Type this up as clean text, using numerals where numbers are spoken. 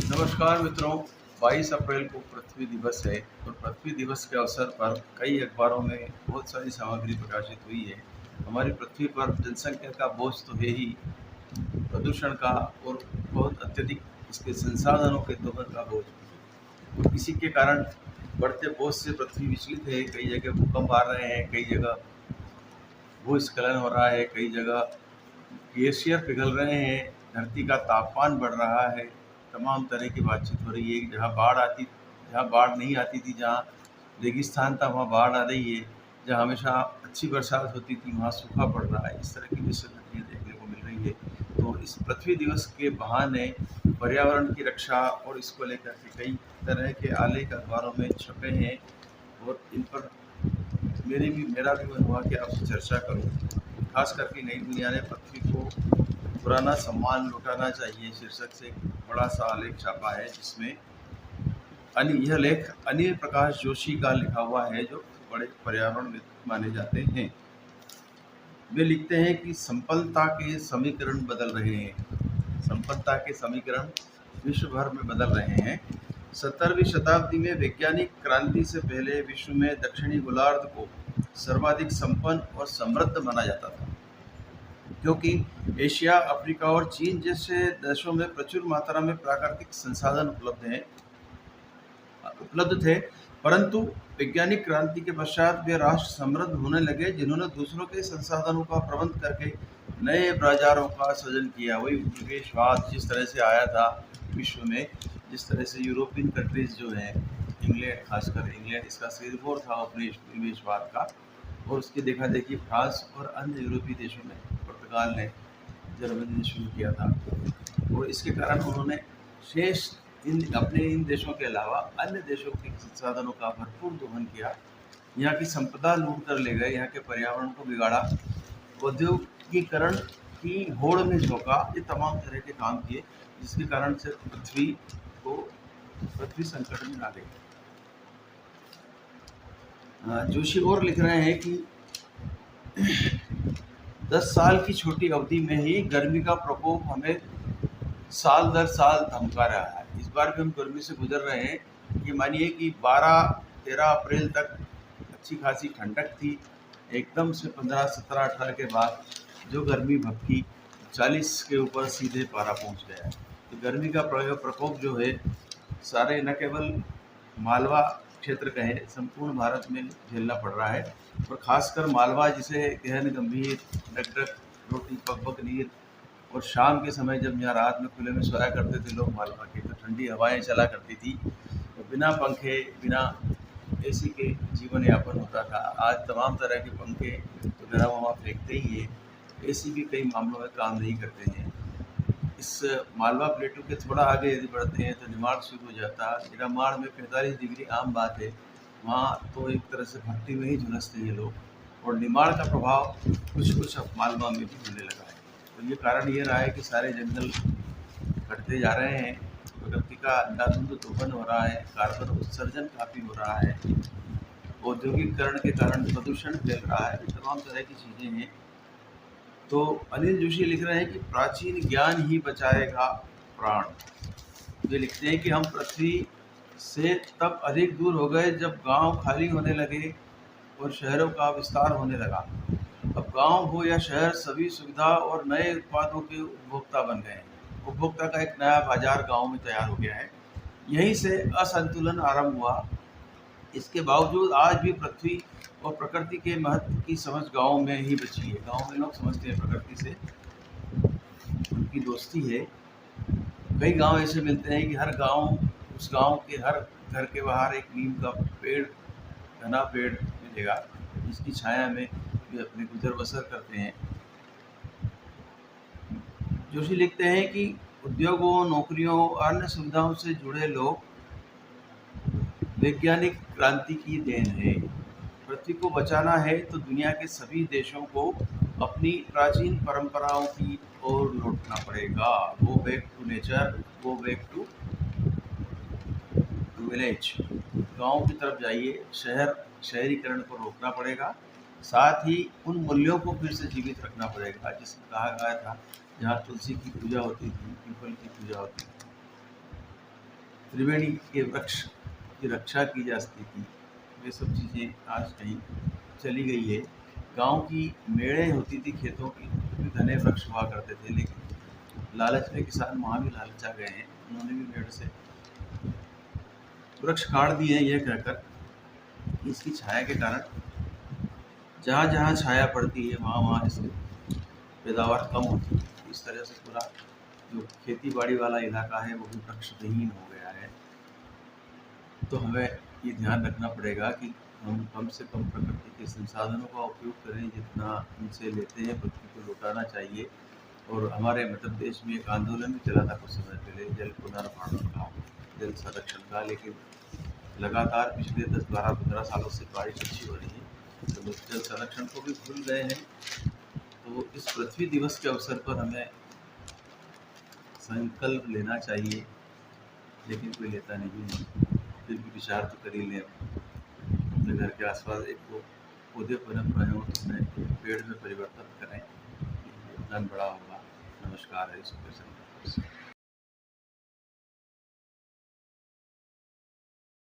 नमस्कार मित्रों। 22 अप्रैल को पृथ्वी दिवस है और पृथ्वी दिवस के अवसर पर कई अखबारों में बहुत सारी सामग्री प्रकाशित हुई है। हमारी पृथ्वी पर जनसंख्या का बोझ तो है ही, प्रदूषण का और बहुत अत्यधिक इसके संसाधनों के दोहन का बोझ भी है। इसी के कारण बढ़ते बोझ से पृथ्वी विचलित है। कई जगह भूकंप आ रहे हैं, कई जगह भूस्खलन हो रहा है, कई जगह ग्लेशियर पिघल रहे हैं, धरती का तापमान बढ़ रहा है। तमाम तरह की बातचीत हो रही है। जहाँ बाढ़ नहीं आती थी, जहाँ रेगिस्तान था, वहाँ बाढ़ आ रही है। जहाँ हमेशा अच्छी बरसात होती थी, वहाँ सूखा पड़ रहा है। इस तरह की विषय घटनाएं देखने को मिल रही है। तो इस पृथ्वी दिवस के बहाने पर्यावरण की रक्षा और इसको लेकर के कई तरह के आलेख अखबारों में छपे हैं और इन पर मेरा भी मन हुआ कि आपसे चर्चा करूं। खास करके नई दुनिया ने पृथ्वी को पुराना सम्मान लौटाना चाहिए शीर्षक से एक बड़ा सा आलेख छापा है, जिसमें यह लेख अनिल प्रकाश जोशी का लिखा हुआ है, जो बड़े पर्यावरणविद माने जाते हैं। वे लिखते हैं कि संपन्नता के समीकरण बदल रहे हैं। संपन्नता के समीकरण विश्व भर में बदल रहे हैं। 17वीं शताब्दी में वैज्ञानिक क्रांति से पहले विश्व में दक्षिणी गोलार्ध को सर्वाधिक संपन्न और समृद्ध माना जाता था, क्योंकि एशिया, अफ्रीका और चीन जैसे देशों में प्रचुर मात्रा में प्राकृतिक संसाधन उपलब्ध थे। परंतु वैज्ञानिक क्रांति के पश्चात वे राष्ट्र समृद्ध होने लगे, जिन्होंने दूसरों के संसाधनों का प्रबंध करके नए बाजारों का सृजन किया। वही उपनिवेशवाद जिस तरह से आया था विश्व में, जिस तरह से यूरोपियन कंट्रीज जो हैं, इंग्लैंड, खासकर इंग्लैंड इसका सिरमौर था उपनिवेशवाद का, और उसकी देखा देखी फ्रांस और अन्य यूरोपीय देशों में, पुर्तगाल ने, जर्मनी ने शुरू किया था। और इसके कारण उन्होंने शेष इन देशों के अलावा अन्य देशों के संसाधनों का भरपूर दोहन किया। यहाँ की संपदा लूट कर ले गए, यहाँ के पर्यावरण को बिगाड़ा, औद्योगिकीकरण की होड़ में झोंका, ये तमाम तरह के काम किए, जिसके कारण से पृथ्वी संकट में आ गई। जोशी और लिख रहे हैं कि 10 साल की छोटी अवधि में ही गर्मी का प्रकोप हमें साल दर साल धमका रहा है। इस बार भी हम गर्मी से गुजर रहे हैं कि मानिए कि 12-13 अप्रैल तक अच्छी खासी ठंडक थी। एकदम से 15, 17, 18 के बाद जो गर्मी भपकी, 40 के ऊपर सीधे पारा पहुंच गया। तो गर्मी का प्रकोप जो है सारे, न केवल मालवा क्षेत्र कहें, संपूर्ण भारत में झेलना पड़ रहा है। और ख़ासकर मालवा, जिसे गहन गंभीर, डगडग, रोटी पक पक नीर, और शाम के समय जब यहाँ रात में खुले में सोया करते थे लोग मालवा के, तो ठंडी हवाएं चला करती थी, तो बिना पंखे, बिना एसी के जीवन यापन होता था। आज तमाम तरह के पंखे तो गर्म हवा फेंकते ही है, एसी भी कई मामलों में काम नहीं करते हैं। इस मालवा प्लेटू के थोड़ा आगे यदि बढ़ते हैं तो निमाड़ शुरू हो जाता है। निमाड़ में 45 डिग्री आम बात है, वहाँ तो एक तरह से भट्टी में ही झुलसते हैं लोग, और निमाड़ का प्रभाव कुछ अब मालवा में भी होने लगा है। तो ये कारण ये रहा है कि सारे जंगल कटते जा रहे हैं, प्रकृति का अंधाधुंध दोहन हो रहा है, कार्बन उत्सर्जन काफ़ी हो रहा है, औद्योगिकरण के कारण प्रदूषण फैल रहा है, तमाम तरह की चीज़ें हैं। तो अनिल जोशी लिख रहे हैं कि प्राचीन ज्ञान ही बचाएगा प्राण। वे लिखते हैं कि हम पृथ्वी से तब अधिक दूर हो गए जब गांव खाली होने लगे और शहरों का विस्तार होने लगा। अब गांव हो या शहर, सभी सुविधा और नए उत्पादों के उपभोक्ता बन गए हैं। उपभोक्ता का एक नया बाजार गांव में तैयार हो गया है। यहीं से असंतुलन आरंभ हुआ। इसके बावजूद आज भी पृथ्वी और प्रकृति के महत्व की समझ गाँव में ही बची है। गाँव में लोग समझते हैं प्रकृति से उनकी दोस्ती है। कई गांव ऐसे मिलते हैं कि उस गांव के हर घर के बाहर एक नीम का पेड़, घना पेड़ मिलेगा, जिसकी छाया में वे अपने गुजर बसर करते हैं। जोशी लिखते हैं कि उद्योगों, नौकरियों और अन्य सुविधाओं से जुड़े लोग वैज्ञानिक क्रांति की देन है। पृथ्वी को बचाना है तो दुनिया के सभी देशों को अपनी प्राचीन परंपराओं की ओर लौटना पड़ेगा। Go back to nature, go back to village. गाँव की तरफ जाइए, शहरीकरण को रोकना पड़ेगा। साथ ही उन मूल्यों को फिर से जीवित रखना पड़ेगा जिसमें कहा गया था, जहाँ तुलसी की पूजा होती थी, पीपल की पूजा होती थी, त्रिवेणी के वृक्ष की रक्षा की जा सकती थी, वे सब चीज़ें आज कहीं चली गई है। गांव की मेड़ें होती थी खेतों की, तो भी घने वृक्ष हुआ करते थे, लेकिन लालच में किसान वहाँ भी लालच आ गए हैं, उन्होंने भी मेड़ से वृक्ष काट दिए हैं, यह कहकर कि इसकी छाया के कारण जहाँ जहाँ छाया पड़ती है वहाँ वहाँ इसकी पैदावार कम होती है। इस तरह से पूरा जो खेती बाड़ी वाला इलाका है वो भी वृक्ष विहीन हो गया है। तो हमें ये ध्यान रखना पड़ेगा कि हम कम से कम प्रकृति के संसाधनों का उपयोग करें, जितना उनसे लेते हैं पृथ्वी को लौटाना चाहिए। और हमारे मध्य प्रदेश में एक आंदोलन भी चला था कुछ समय पहले जल पुनर्भरण का, जल संरक्षण का, लेकिन लगातार पिछले 10-12-15 सालों से बारिश अच्छी हो रही है, तो लोग जल संरक्षण को भी भूल गए हैं। तो इस पृथ्वी दिवस के अवसर पर हमें संकल्प लेना चाहिए, लेकिन कोई लेता नहीं है। फिर भी विचार तो कर ही लें, अपने घर के आसपास एक वो पौधे पनप रहे हो तो उन्हें पेड़ में परिवर्तन करें, धन बड़ा होगा। नमस्कार है, सुबह से।